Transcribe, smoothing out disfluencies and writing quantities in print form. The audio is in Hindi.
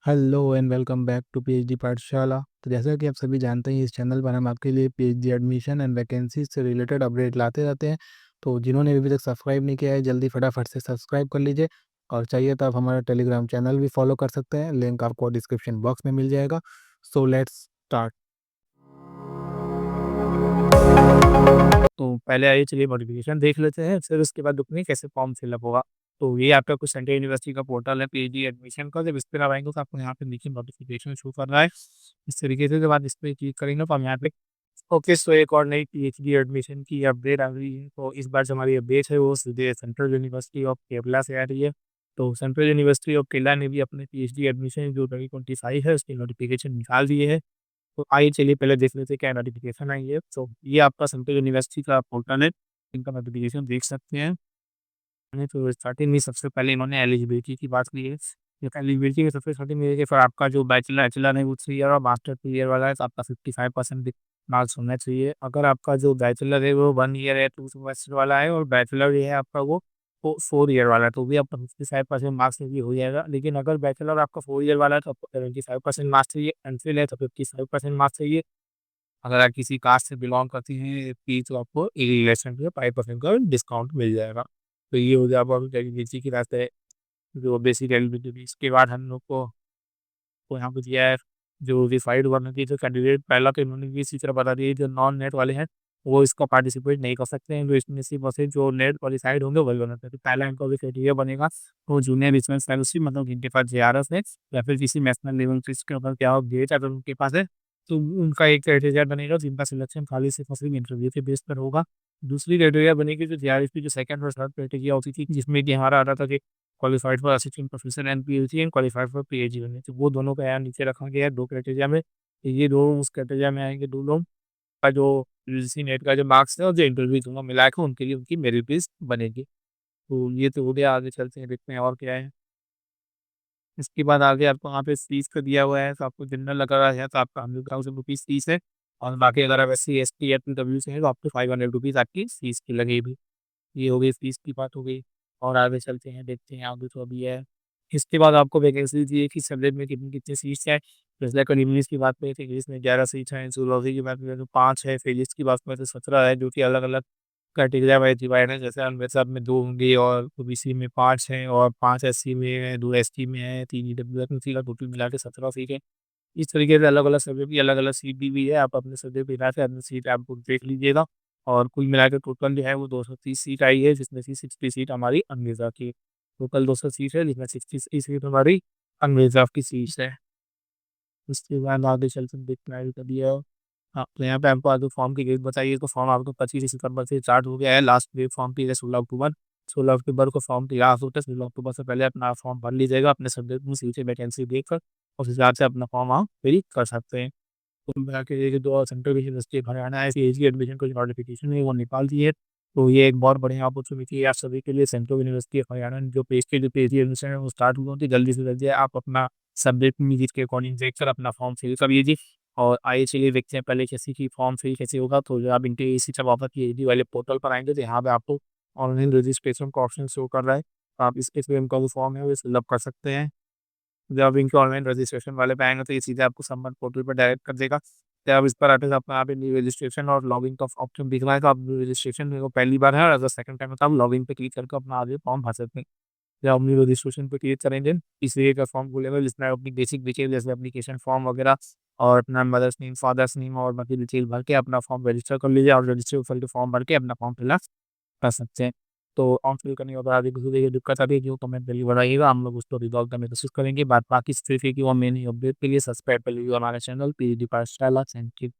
Hello and welcome back to PhD Pathshala. तो जैसा कि आप सभी जानते हैं, इस चैनल पर हम आपके लिए पीएचडी एडमिशन एंड वैकेंसी से रिलेटेड अपडेट लाते रहते हैं। तो जिन्होंने अभी तक सब्सक्राइब नहीं किया है, जल्दी फटाफट से सब्सक्राइब कर लीजिए। और चाहिए तो आप हमारा टेलीग्राम चैनल भी फॉलो कर सकते हैं, लिंक आपको डिस्क्रिप्शन बॉक्स में मिल जाएगा। So let's start. तो पहले आइए चलिए नोटिफिकेशन देख लेते हैं, फिर उसके बाद देखते हैं कैसे फॉर्म फिलअप होगा। तो ये आपका कुछ सेंट्रल यूनिवर्सिटी का पोर्टल है पीएचडी एडमिशन का। जब इस पर आप आएंगे तो आपको यहाँ पे नीचे नोटिफिकेशन शो कर रहा है इस तरीके से। जब बाद इस पर क्लिक करेंगे तो हम यहाँ पे ओके, सो एक और नई पीएचडी एडमिशन की अपडेट आ गई है। तो इस बार जो हमारी अपडेट है वो सीधे सेंट्रल यूनिवर्सिटी ऑफ केरला से आ रही है। तो सेंट्रल यूनिवर्सिटी ऑफ केरला ने भी अपने पीएचडी एडमिशन जो 2025 है उसकी नोटिफिकेशन निकाल दिए है। तो आइए चलिए पहले देख लेते हैं क्या नोटिफिकेशन आई है। तो ये आपका सेंट्रल यूनिवर्सिटी का पोर्टल है, इनका नोटिफिकेशन देख सकते हैं। तो स्टार्टिंग में सबसे पहले इन्होंने एलिजिबिलिटी की बात की है। जो एलिजिबिलिटी की सबसे स्टार्टिंग में है कि फिर आपका जो बैचलर है वो 3 ईयर और मास्टर 2 ईयर वाला है, तो आपका 55% मार्क्स होना चाहिए। अगर आपका जो बैचलर है वो 1 ईयर है, 2 सेमेस्टर वाला है, और बैचलर ये है आपका वो 4 ईयर वाला है, तो भी आपका 55% मार्क्स भी हो जाएगा। लेकिन अगर बैचलर आपका 4 ईयर वाला है तो आपको 75% मार्क्स चाहिए, एमफिल है तो 55% मार्क्स चाहिए। अगर आप किसी कास्ट से बिलोंग करती हैं पी, तो आपको इलेक्शन पे 5% का डिस्काउंट मिल जाएगा। तो ये हो गया आपका एलिजिबिलिटी की रास्ते, जो बेसिक एलिजिबिलिटी। इसके बाद हम लोग को यहाँ पे दिया है जो रिफाइंड करने की जो कैंडिडेट पहला, तो इन्होंने भी इसी तरह बता दिया है, जो नॉन नेट वाले हैं वो इसका पार्टिसिपेट नहीं कर सकते हैं। जो इसमें सिर्फ और सिर्फ जो नेट क्वालिफाइड होंगे वही बना सकते हैं। तो पहला इनका भी क्राइटेरिया बनेगा वो जूनियर बिजनेस फेलोशिप, मतलब जिनके पास जेआरएफ है या फिर किसी नेशनल लेवल के ऊपर क्या हो गेट अगर उनके पास है, तो उनका एक क्राइटेरिया बनेगा जिनका सिलेक्शन खाली सिर्फ और सिर्फ इंटरव्यू के बेस पर होगा। दूसरी क्राइटेरिया बनेगी जो जेआरएफ की जो सेकंड और थर्ड क्राइटेरिया होती थी, जिसमें कि हमारा आता था कि qualified for assistant professor and PhD and qualified for PhD बनने, तो वो दोनों का यहाँ नीचे रखा गया है 2 क्राइटेरिया में। ये दोनों उस क्राइटेरिया में आएंगे, दोनों का जो यूजीसी नेट का जो मार्क्स है और जो इंटरव्यू दोनों मिला के उनके लिए उनकी मेरिट लिस्ट बनेगी। तो ये तो हो गया, आगे चलते हैं देखते हैं और क्या है। इसके बाद आगे आपको वहाँ पे फीस का दिया हुआ है, तो आपको जनरल लगा रहा है तो आपका 100,000 रुपीज़ फीस है। और बाकी अगर आप एससी एसटी या पीडब्ल्यू से है तो आपको 500 रुपीज़ आपकी फीस की लगेगी। ये हो गई फीस की बात हो गई। और आगे चलते हैं देखते हैं आगे तो अभी है। इसके बाद आपको वैकेंसी दी है कि सब्जेक्ट में कितनी कितनी सीट्स हैं। जैसे अगर इंग्लिश की बात करें तो इंग्लिश में 11 सीट हैं, जूलॉजी की बात करें तो 5 है, फिजिक्स की बात करें तो 17 है, जो कि अलग अलग कैटेगरी वाइज डिवाइड है। जैसे अनरिजर्व में 2 होंगे, और ओबीसी में 5 हैं, और 5 एससी में है, 2 एसटी में है, 3 ईडब्ल्यूएस का, टोटल मिला के 17 सीट है। इस तरीके से अलग अलग सब्जेक्ट की अलग अलग सीट दी हुई है। आप अपने सब्जेक्ट के हिसाब से अपनी सीट आप देख लीजिएगा। और कुल मिला के टोटल जो है वो 230 सीट आई है, जिसमें से 60 सीट हमारी अनरिजर्व की। टोटल 200 सीट है, जिसमें 60 सीट हमारी अनरिजर्व की सीट्स है। उसके बाद आगे चलते हैं देखते हैं कभी है। हाँ, तो यहाँ पे हमको आगे फॉर्म की डेट बताइए। तो फॉर्म आपको 25 सितंबर से स्टार्ट हो गया है, लास्ट डेट फॉर्म की है 16 अक्टूबर। 16 अक्टूबर को फॉर्म तैयार होता है, 16 अक्टूबर से पहले अपना फॉर्म भर लीजिएगा अपने सब्जेक्ट में सीटें वैकेंसी देखकर, उस हिसाब से अपना फॉर्म आप फिल कर सकते हैं। कुल मिला के ये जो सेंट्रल यूनिवर्सिटी ऑफ हरियाणा है पीएचडी एडमिशन का जो नोटिफिकेशन है वो निकाल दी है। तो ये एक बहुत बढ़िया अपॉर्चुनिटी है आप सभी के लिए। सेंट्रल यूनिवर्सिटी ऑफ हरियाणा ने जो पीएचडी एडमिशन है वो स्टार्ट हुई होती, जल्दी से जल्दी आप अपना सब्जेक्ट में के अकॉर्डिंग देखकर अपना फॉर्म फिल कर लीजिए। और आइए चलिए देखते हैं पहले कैसे की फॉर्म फिल कैसे होगा। तो जब आप इनके इसी जब आप पीएचडी वाले पोर्टल पर आएंगे तो यहाँ पे आपको ऑनलाइन रजिस्ट्रेशन का ऑप्शन शो कर रहा है, तो आप इस पे इनका जो फॉर्म है वो फिलअप कर सकते हैं। जब आप इनके ऑनलाइन रजिस्ट्रेशन वाले पे आएंगे तो ये सीधे आपको संबंध पोर्टल पर डायरेक्ट कर देगा। जब आप इस पर आते हैं तो आपको यहाँ पे न्यू रजिस्ट्रेशन और लॉगिन का ऑप्शन दिख रहा है, तो आप रजिस्ट्रेशन को पहली बार है और अगर सेकंड टाइम है तो आप लॉगिन पे क्लिक करके अपना आगे फॉर्म भर सकते हैं। जब अपनी रजिस्ट्रेशन पे क्लिक करेंगे इसलिए का फॉर्म खुलेगा, जिसमें आप अपनी बेसिक डिटेल जैसे एप्लीकेशन फॉर्म वगैरह और अपना मदर्स नेम फादर्स नेम और बाकी डिटेल भर के अपना फॉर्म रजिस्टर कर लीजिए, और रजिस्टर करके फॉर्म भर के अपना फॉर्म फिल कर सकते हैं। तो फॉर्म फिल करने के बाद आगे किसी देखिए दिक्कत आती है जो कमेंट जरिए बताइएगा, हम लोग उसको रिजॉल्व करने की कोशिश करेंगे। बात बाकी इस तरीके की और मेन अपडेट के लिए सब्सक्राइब कर लीजिए हमारा चैनल पीडी पाठशाला। Thank you.